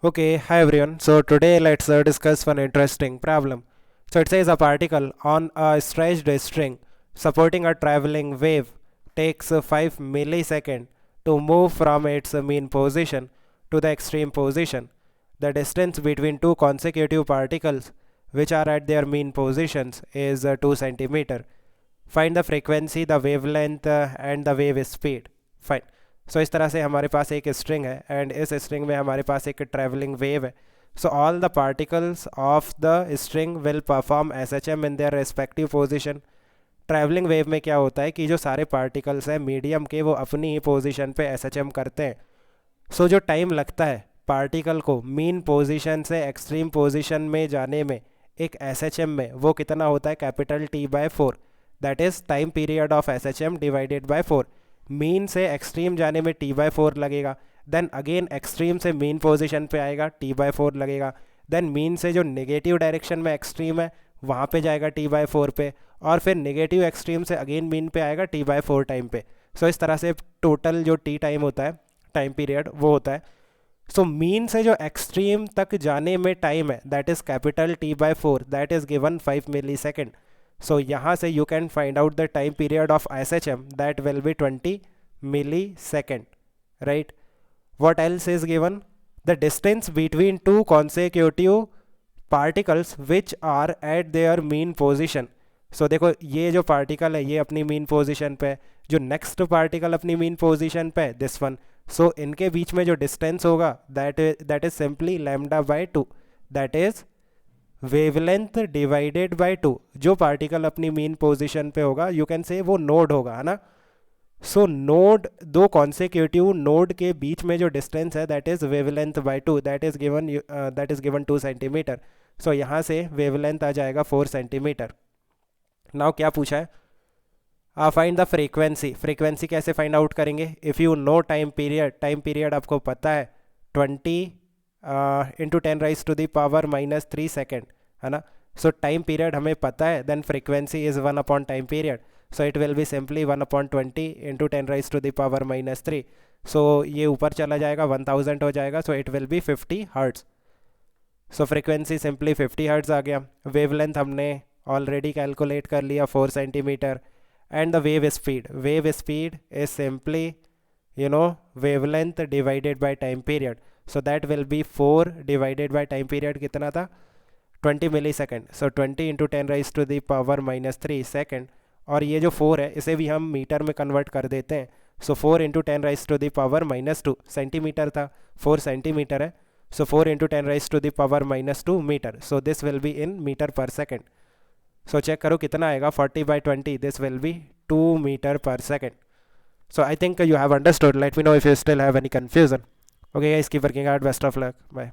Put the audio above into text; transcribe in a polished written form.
Okay, hi everyone. So today let's discuss one interesting problem. So it says a particle on a stretched string supporting a traveling wave takes 5 milliseconds to move from its mean position to the extreme position. The distance between two consecutive particles which are at their mean positions is 2 centimeter. Find the frequency, the wavelength and the wave speed. Fine. सो इस तरह से हमारे पास एक string है and इस string में हमारे पास एक ट्रैवलिंग वेव है. So all the particles of the string will perform S H M in their respective position. Travelling wave में क्या होता है कि जो सारे पार्टिकल्स हैं मीडियम के वो अपनी ही पोजिशन पे एस एच एम करते हैं. सो जो टाइम लगता है पार्टिकल को मीन पोजिशन से एक्सट्रीम पोजिशन में जाने में एक एस एच एम में वो कितना होता है capital T by four. That is time period of S H M divided by four. Mean से एक्सट्रीम जाने में टी बाय फोर लगेगा. देन अगेन एक्सट्रीम से मीन पोजीशन पे आएगा टी बाय फोर लगेगा. देन मीन से जो नेगेटिव डायरेक्शन में एक्सट्रीम है वहाँ पे जाएगा टी बाय फोर पे. और फिर नेगेटिव एक्सट्रीम से अगेन मीन पे आएगा टी बाय फोर टाइम पे. सो इस तरह से टोटल जो टी टाइम होता है टाइम पीरियड वो होता है. सो मीन से जो एक्सट्रीम तक जाने में टाइम है that is capital T by four. That is given 5 millisecond. So यहाँ से you can find out the time period of S H M that will be 20 millisecond. Right? What else is given? The distance between two consecutive particles which are at their mean position. सो देखो ये जो particle है ये अपनी mean position पे है, जो next particle अपनी मीन पोजीशन पे है दिस वन. सो इनके बीच में जो डिस्टेंस होगा that is simply lambda by two. That is wavelength divided by two. जो पार्टिकल अपनी मीन पोजीशन पे होगा यू कैन से वो नोड होगा, है ना. सो नोड दो कॉन्सिक्यूटिव नोड के बीच में जो डिस्टेंस है that is wavelength by two. That is given 2 centimetre. So यहाँ से वेवलेंथ आ जाएगा 4 सेंटीमीटर. नाउ क्या पूछा है, फाइंड द फ्रीक्वेंसी. फ्रीक्वेंसी कैसे फाइंड आउट करेंगे. If you know time period आपको पता है 20 इंटू 10⁻³ है ना. सो टाइम पीरियड हमें पता है देन फ्रीक्वेंसी इज़ 1/टाइम period. So it will be simply 1/20 into 10⁻³ so ये ऊपर चला जाएगा 1000 हो जाएगा. So it will be 50 hertz. So frequency simply 50 hertz आ गया. वेवलेंथ हमने ऑलरेडी कैलकुलेट कर लिया 4 centimetre. And the wave speed is simply wavelength divided by time period. So that will be 4 divided by time period कितना था 20 मिली second. सो 20 × 10⁻³ second. और ये जो 4 है इसे भी हम मीटर में कन्वर्ट कर देते हैं. सो 4 × 10⁻² सेंटीमीटर था, 4 सेंटीमीटर है. So 4 × 10⁻² metre. So this will be in metre per second. So check करो कितना आएगा 40/20. This will be 2 metre per second. So I think you have understood. Let me know if you still have any confusion. Okay guys, keep working hard. Best of luck. Bye.